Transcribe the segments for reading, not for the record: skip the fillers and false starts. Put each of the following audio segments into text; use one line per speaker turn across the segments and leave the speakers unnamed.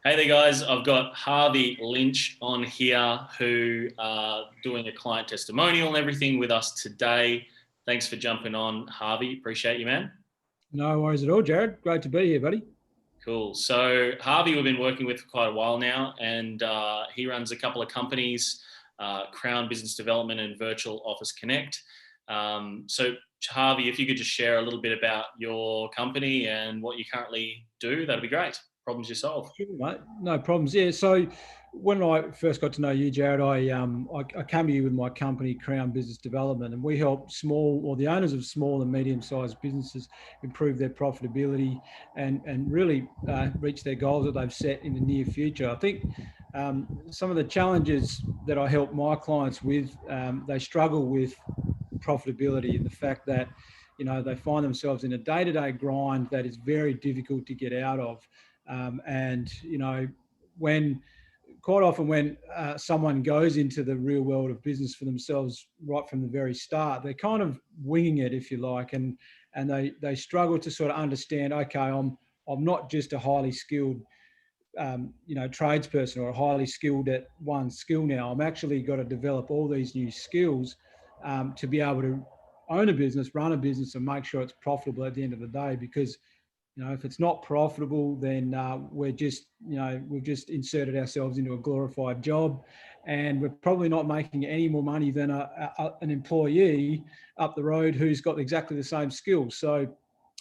Hey there, guys. I've got Harvey Lynch on here who are doing a client testimonial and everything with us today. Thanks for jumping on, Harvey. Appreciate you, man.
No worries at all, Jared. Great to be here, buddy.
Cool. So Harvey, we've been working with for quite a while now, and he runs a couple of companies, Crown Business Development and Virtual Office Connect. So Harvey, if you could just share a little bit about your company and what you currently do, that'd be great. Problems you solve.
Sure, mate. No problems. Yeah. So when I first got to know you, Jared, I came to you with my company, Crown Business Development, and we help the owners of small and medium-sized businesses improve their profitability and really reach their goals that they've set in the near future. I think some of the challenges that I help my clients with, they struggle with profitability and the fact that they find themselves in a day-to-day grind that is very difficult to get out of. When quite often when someone goes into the real world of business for themselves right from the very start, they're kind of winging it, if you like, and they struggle to sort of understand, okay, I'm not just a highly skilled tradesperson or highly skilled at one skill now. I'm actually got to develop all these new skills to be able to own a business, run a business, and make sure it's profitable at the end of the day. Because if it's not profitable, then we've just inserted ourselves into a glorified job, and we're probably not making any more money than an employee up the road who's got exactly the same skills. So,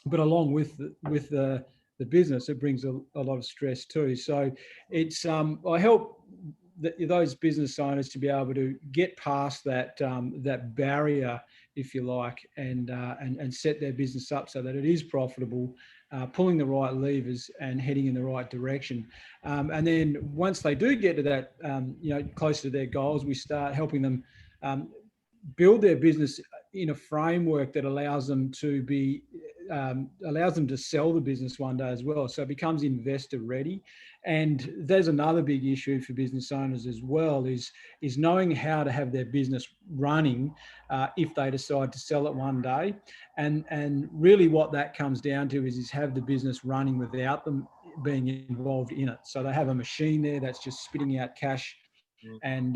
but along with the business, it brings a lot of stress too. So it's I help those business owners to be able to get past that barrier, if you like, and set their business up so that it is profitable, pulling the right levers and heading in the right direction. And then once they do get to that, close to their goals, we start helping them build their business in a framework that allows them to sell the business one day as well. So it becomes investor ready. And there's another big issue for business owners as well, is knowing how to have their business running if they decide to sell it one day. And really what that comes down to is have the business running without them being involved in it. So they have a machine there that's just spitting out cash, and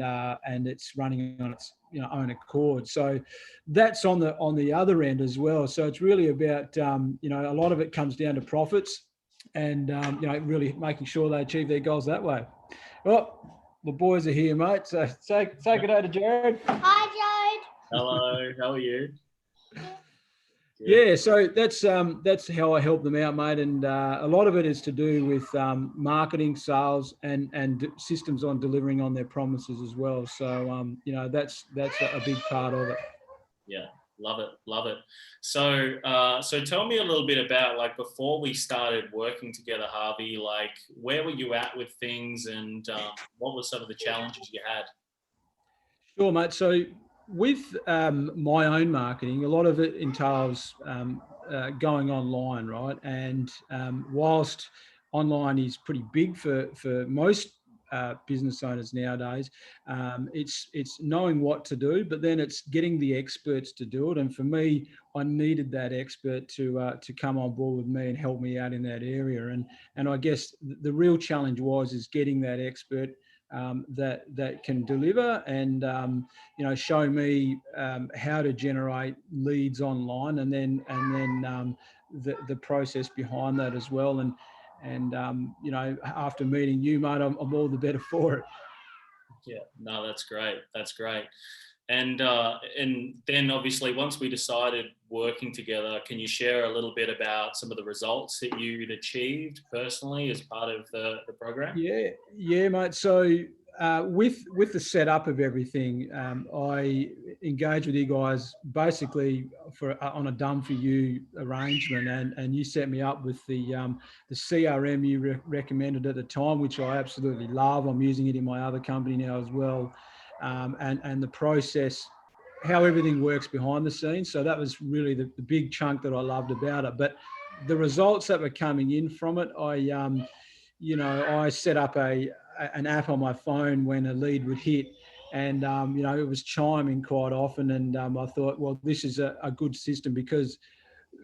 it's running on its own accord. So that's on the other end as well. So it's really about a lot of it comes down to profits, and really making sure they achieve their goals that way. Well, the boys are here, mate. So say good day to Jared.
Hi, Jared.
Hello, how are you?
Yeah, so that's how I help them out, mate, and a lot of it is to do with marketing, sales, and systems on delivering on their promises as well. So that's a big part of it.
Yeah, love it. So tell me a little bit about, like, before we started working together, Harvey. Like, where were you at with things, and what were some of the challenges you had?
Sure, mate. So with my own marketing, a lot of it entails going online, right? And whilst online is pretty big for most business owners nowadays, it's knowing what to do, but then it's getting the experts to do it. And for me, I needed that expert to come on board with me and help me out in that area. And I guess the real challenge is getting that expert that can deliver and show me how to generate leads online, and then the process behind that as well. And after meeting you, mate, I'm all the better for it.
Yeah, no, that's great. And then obviously once we decided working together, can you share a little bit about some of the results that you'd achieved personally as part of the program?
Yeah, mate. So with the setup of everything, I engaged with you guys basically on a done for you arrangement, and you set me up with the CRM you recommended at the time, which I absolutely love. I'm using it in my other company now as well. And the process, how everything works behind the scenes. So that was really the big chunk that I loved about it. But the results that were coming in from it, I set up an app on my phone when a lead would hit, and it was chiming quite often. And I thought, well, this is a good system, because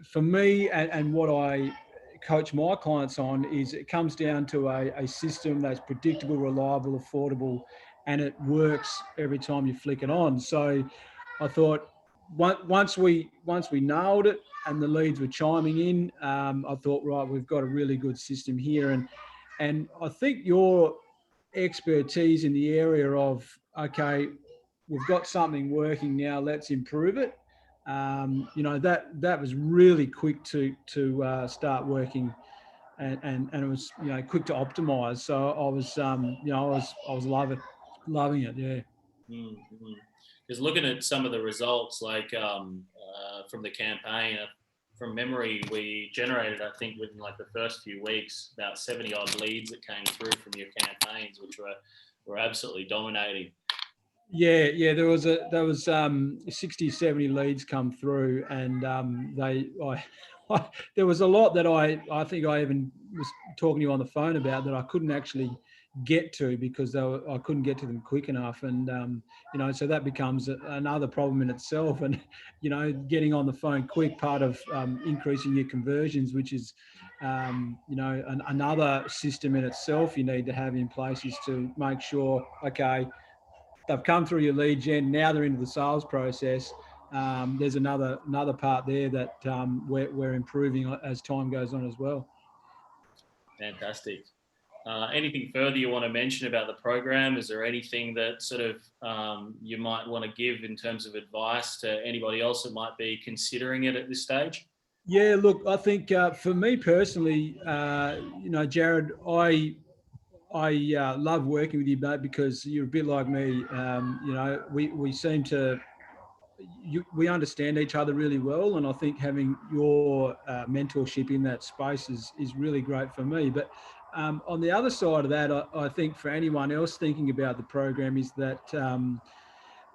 for me and what I coach my clients on is it comes down to a system that's predictable, reliable, affordable, and it works every time you flick it on. So I thought once we nailed it and the leads were chiming in, I thought, right, we've got a really good system here. And I think your expertise in the area of, okay, we've got something working now, let's improve it. That was really quick to start working, and it was quick to optimize. So I was I was loving it. Yeah.
Mm-hmm. Because looking at some of the results, like from the campaign, from memory, we generated, I think, within like the first few weeks, about 70 odd leads that came through from your campaigns, which were absolutely dominating.
Yeah. There was 60, 70 leads come through, and there was a lot that I think I even was talking to you on the phone about that I couldn't actually get to because I couldn't get to them quick enough, and so that becomes another problem in itself. And getting on the phone quick, part of increasing your conversions, which is another system in itself you need to have in place, is to make sure, okay, they've come through your lead gen, now they're into the sales process. There's another part there that we're improving as time goes on as well.
Fantastic. Anything further you want to mention about the program? Is there anything that sort of you might want to give in terms of advice to anybody else that might be considering it at this stage?
Yeah, look, I think for me personally, Jared, I love working with you, mate, because you're a bit like me. We seem to we understand each other really well, and I think having your mentorship in that space is really great for me. But on the other side of that, I think for anyone else thinking about the program is that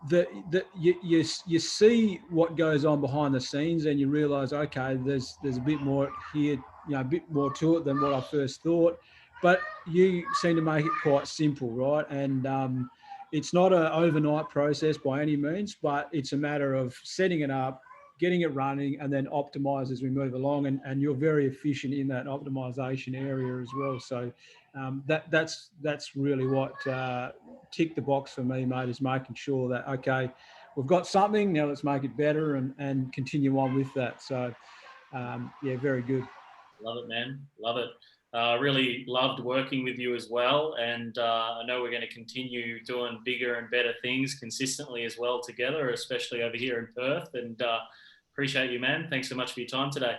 that you see what goes on behind the scenes, and you realise, okay, there's a bit more here, a bit more to it than what I first thought. But you seem to make it quite simple, right? And it's not an overnight process by any means, but it's a matter of setting it up, getting it running, and then optimize as we move along. And you're very efficient in that optimization area as well. So that's really what ticked the box for me, mate, is making sure that, okay, we've got something, now let's make it better and continue on with that. So very good.
Love it, man. Love it. Really loved working with you as well. And I know we're going to continue doing bigger and better things consistently as well together, especially over here in Perth. And appreciate you, man. Thanks so much for your time today.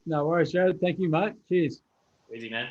No worries, Jared. Thank you, mate. Cheers.
Easy, man.